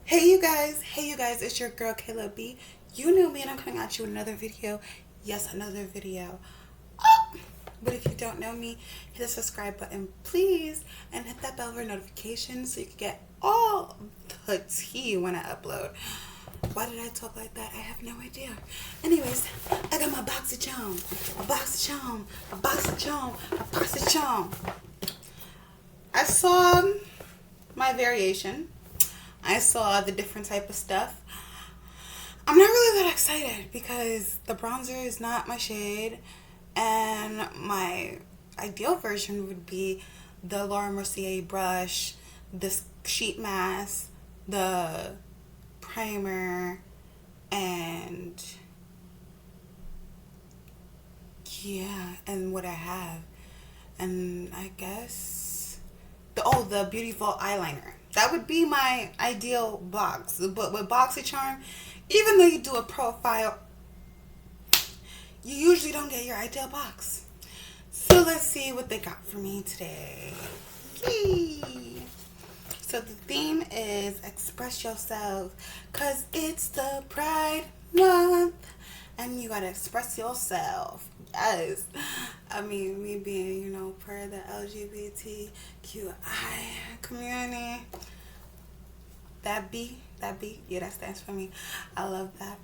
Hey you guys, it's your girl Kayla B. You knew me and I'm coming at you with another video. Yes, another video. Oh! But if you don't know me, hit the subscribe button please and hit that bell for notifications so you can get all the tea when I upload. Why did I talk like that? I have no idea. Anyways, I got my Boxycharm, a Boxycharm. I saw my variation. I saw the different type of stuff. I'm not really that excited because the bronzer is not my shade, and my ideal version would be the Laura Mercier brush, the sheet mask, the primer, and yeah, and what I have. And I guess the beautiful eyeliner. That would be my ideal box. But with Boxycharm, even though you do a profile, you usually don't get your ideal box. So let's see what they got for me today. Yay. So the theme is express yourself, cause it's the Pride Month and you gotta express yourself. Yes. I mean, me being, part of the LGBTQI community. That B, yeah, that stands for me. I love that.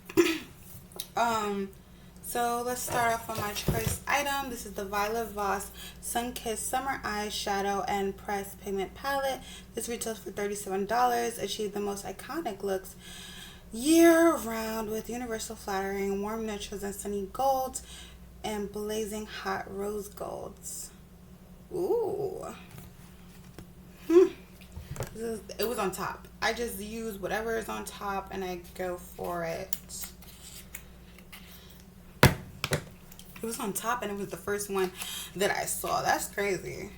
So let's start off with my choice item. This is the Violet Voss Sun-Kissed Summer Eyeshadow and Pressed Pigment Palette. This retails for $37. Achieve the most iconic looks year-round with universal flattering, warm neutrals and sunny golds, and blazing hot rose golds. Ooh. It was on top. I just use whatever is on top and I go for it. It was on top and it was the first one that I saw. That's crazy.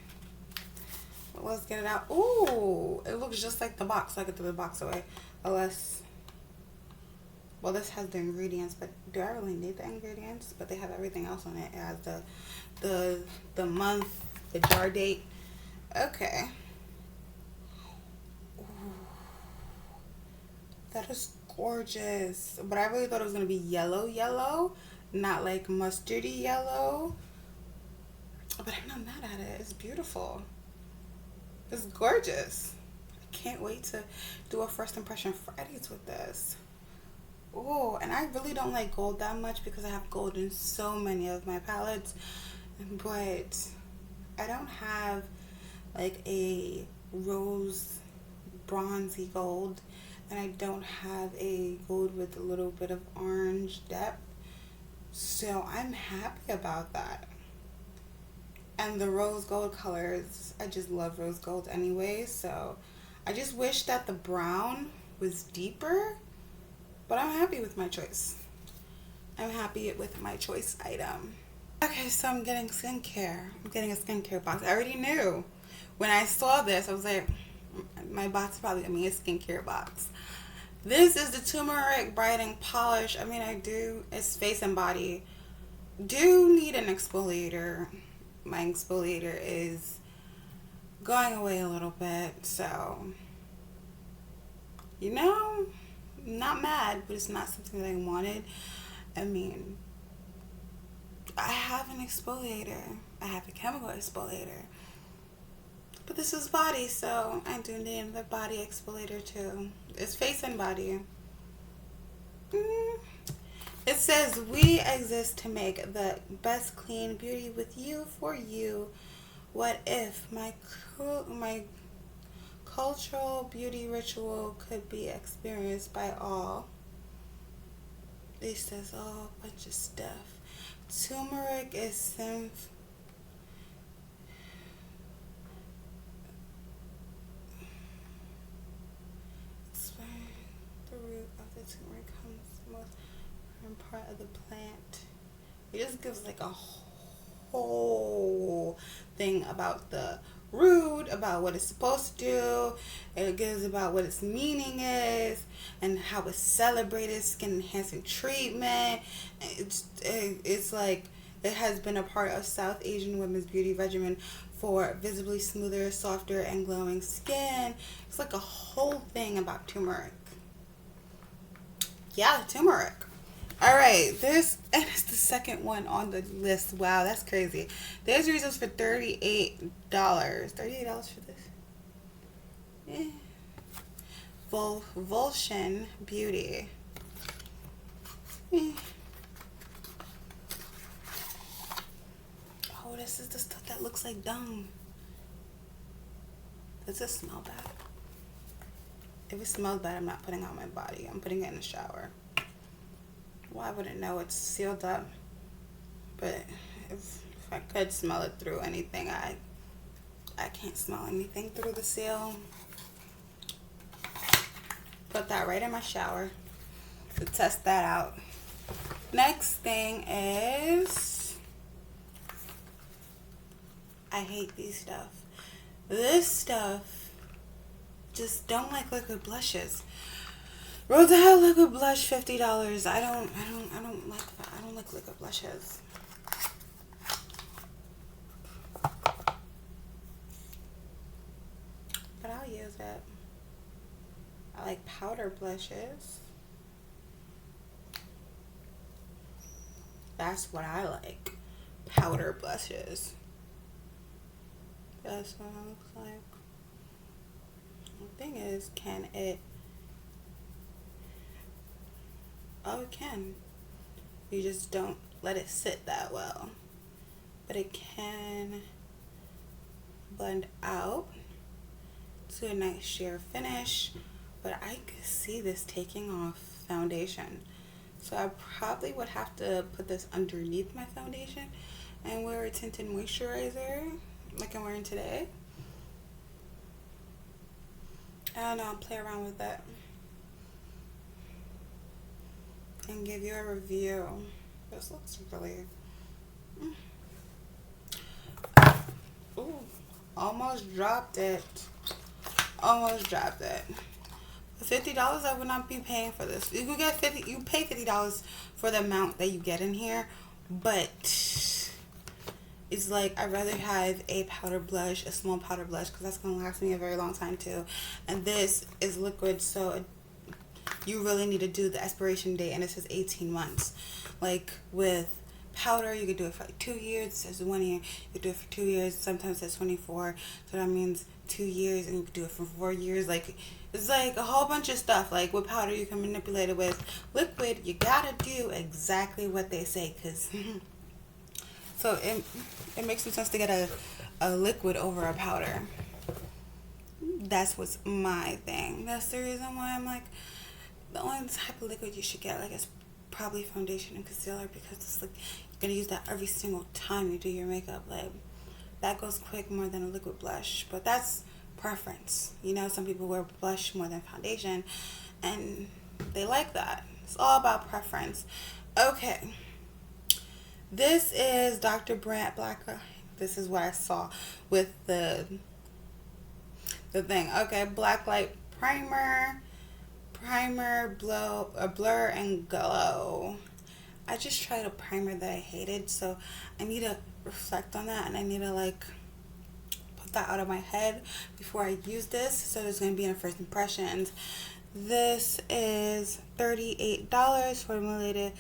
Well, let's get it out. Ooh, it looks just like the box. So I could throw the box away. Unless, well, this has the ingredients, but do I really need the ingredients? But they have everything else on it. It has the month, the jar date. Okay. Ooh, that is gorgeous. But I really thought it was gonna be yellow. Not like mustardy yellow, but I'm not mad at it. It's beautiful. It's gorgeous. I can't wait to do a first impression Fridays with this. Oh, and I really don't like gold that much because I have gold in so many of my palettes, but I don't have like a rose bronzy gold, and I don't have a gold with a little bit of orange depth. So I'm happy about that. And the rose gold colors, I just love rose gold anyway. So I just wish that the brown was deeper, but I'm happy with my choice. I'm happy with my choice item. Okay, so I'm getting skincare. I'm getting a skincare box. I already knew. When I saw this, I was like, my box is probably gonna be a skincare box. This is the Tumeric Brightening Polish. I mean, it's face and body. Do need an exfoliator. My exfoliator is going away a little bit, so, not mad, but it's not something that I wanted. I mean, I have an exfoliator. I have a chemical exfoliator. But this is body, so I do need the body exfoliator too. It's face and body. It says, we exist to make the best clean beauty with you for you. What if my cultural beauty ritual could be experienced by all? It says a whole bunch of stuff. Turmeric is the root of the turmeric comes most from part of the plant. It just gives like a whole thing about the root, about what it's supposed to do. It gives about what its meaning is and how it's celebrated, skin enhancing treatment. It's like it has been a part of South Asian women's beauty regimen for visibly smoother, softer, and glowing skin. It's like a whole thing about turmeric. Yeah, turmeric. All right, this, and it's the second one on the list. Wow, that's crazy. There's reasons for $38. $38 for this? Yeah. Voltion Beauty. Oh, this is the stuff that looks like dung. Does it smell bad? If it smells bad, I'm not putting it on my body. I'm putting it in the shower. Well, I wouldn't know. It's sealed up. But if I could smell it through anything, I can't smell anything through the seal. Put that right in my shower to test that out. Next thing is, I hate these stuff. This stuff, just don't like liquid blushes. Rodial liquid blush, $50. I don't like that. I don't like liquid blushes. But I'll use it. I like powder blushes. That's what I like. Powder blushes. That's what it looks like. The thing is, can it... Oh, it can. You just don't let it sit that well. But it can blend out to a nice sheer finish. But I could see this taking off foundation. So I probably would have to put this underneath my foundation and wear a tinted moisturizer like I'm wearing today. And I'll play around with that and give you a review. This looks really... Ooh, almost dropped it. Almost dropped it. For $50, I would not be paying for this. You can get you pay $50 for the amount that you get in here, but it's like I'd rather have a powder blush, a small powder blush, because that's gonna last me a very long time too. And this is liquid, so you really need to do the expiration date, and it says 18 months. Like with powder, you could do it for like 2 years. It says 1 year. You could do it for 2 years. Sometimes it says 24, so that means 2 years, and you could do it for 4 years. Like, it's like a whole bunch of stuff. Like with powder, you can manipulate it. With liquid, you gotta do exactly what they say, because so it makes some sense to get a liquid over a powder. That's what's my thing. That's the reason why I'm like, the only type of liquid you should get, like, is probably foundation and concealer, because it's like you're gonna use that every single time you do your makeup. Like, that goes quick more than a liquid blush, but that's preference. You know, some people wear blush more than foundation, and they like that. It's all about preference. Okay, this is Dr. Brant Black. This is what I saw with the thing. Okay, Black Light Primer, blur and glow. I just tried a primer that I hated, so I need to reflect on that, and I need to like put that out of my head before I use this. So there's going to be in first impressions. This is $38, formulated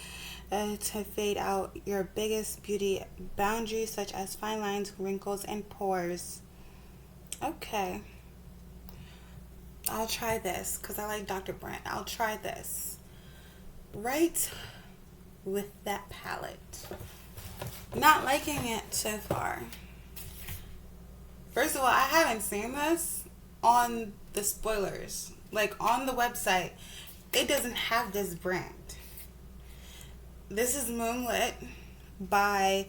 to fade out your biggest beauty boundaries, such as fine lines, wrinkles, and pores. Okay, I'll try this because I like Dr. Brant. I'll try this right with that palette. Not liking it so far. First of all, I haven't seen this on the spoilers. Like, on the website, it doesn't have this brand. This is Moonlit by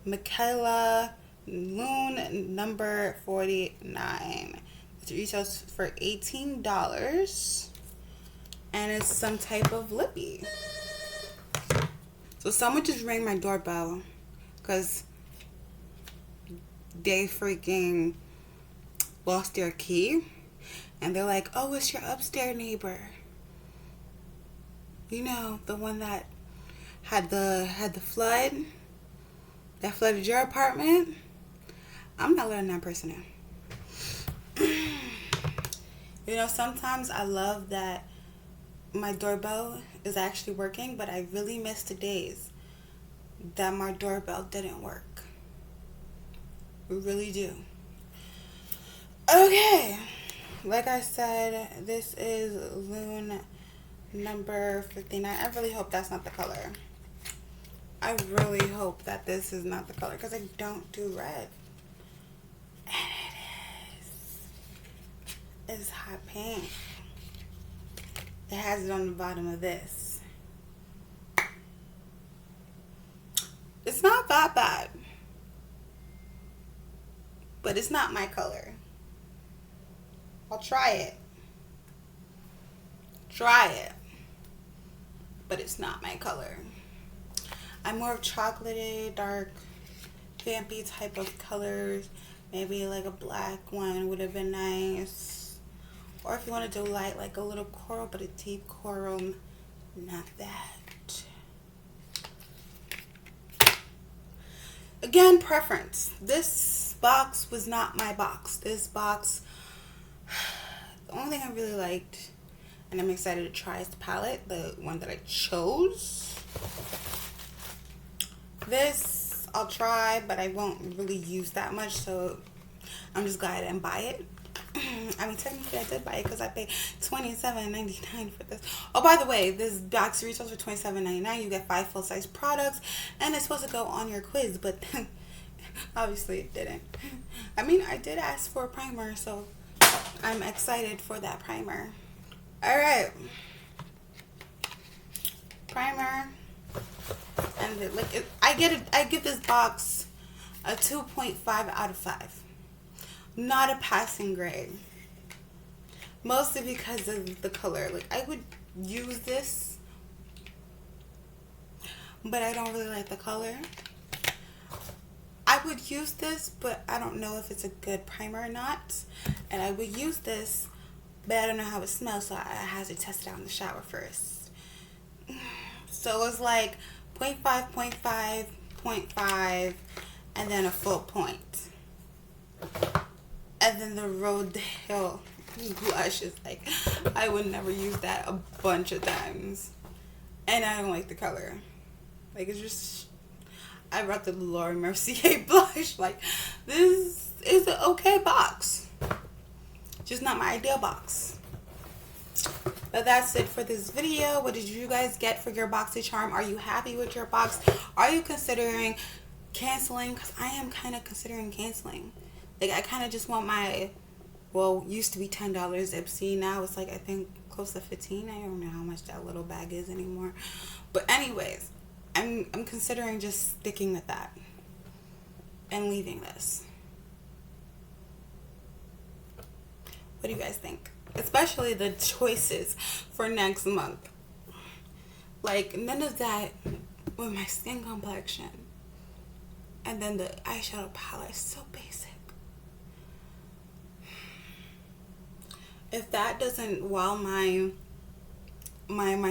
Michaela Loon, number 49. It retails for $18, and it's some type of lippy. So someone just rang my doorbell because they freaking lost their key, and they're like, "Oh, it's your upstairs neighbor. You know, the one that had the flood, that flooded your apartment." I'm not letting that person in. You know, sometimes I love that my doorbell is actually working, but I really miss the days that my doorbell didn't work. We really do. Okay, like I said, this is Loon number 59. I really hope that's not the color. I really hope that this is not the color, because I don't do red. And it is. It's hot pink. It has it on the bottom of this. It's not that bad, but it's not my color. I'll try it. Try it. But it's not my color. I'm more of chocolatey, dark, vampy type of colors. Maybe like a black one would have been nice. Or if you want to do light, like a little coral, but a deep coral, not that. Again, preference. This box was not my box. This box, the only thing I really liked, and I'm excited to try, is the palette, the one that I chose. This I'll try, but I won't really use that much, so I'm just glad I didn't buy it. I mean, technically I did buy it because I paid $27.99 for this. Oh, by the way, this box retails for $27.99. You get 5 full-size products, and it's supposed to go on your quiz, but obviously it didn't. I mean, I did ask for a primer, so I'm excited for that primer. All right, primer, and like I give this box a 2.5 out of 5. Not a passing grade, mostly because of the color. Like, I would use this, but I don't really like the color. I would use this, but I don't know if it's a good primer or not. And I would use this, but I don't know how it smells, so I had to test it out in the shower first. So it's like 0.5, 0.5, 0.5, and then a full point. And then the Rodial blush is like, I would never use that a bunch of times. And I don't like the color. Like, it's just, I brought the Laura Mercier blush. Like, this is an okay box. Just not my ideal box. But that's it for this video. What did you guys get for your Boxycharm? Are you happy with your box? Are you considering canceling? Because I am kind of considering canceling. Like, I kind of just want my, well, used to be $10 Ipsy. Now it's like, I think close to 15. I don't know how much that little bag is anymore. But anyways, I'm considering just sticking with that and leaving this. What do you guys think? Especially the choices for next month. Like, none of that with my skin complexion. And then the eyeshadow palette is so basic. If that doesn't wow my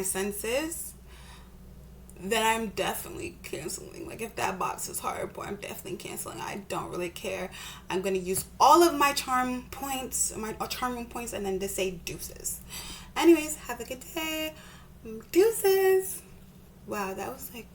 senses, then I'm definitely canceling. Like, if that box is horrible, I'm definitely canceling. I don't really care. I'm gonna use all of my charm points, my charming points, and then just say deuces. Anyways, have a good day. Deuces. Wow, that was like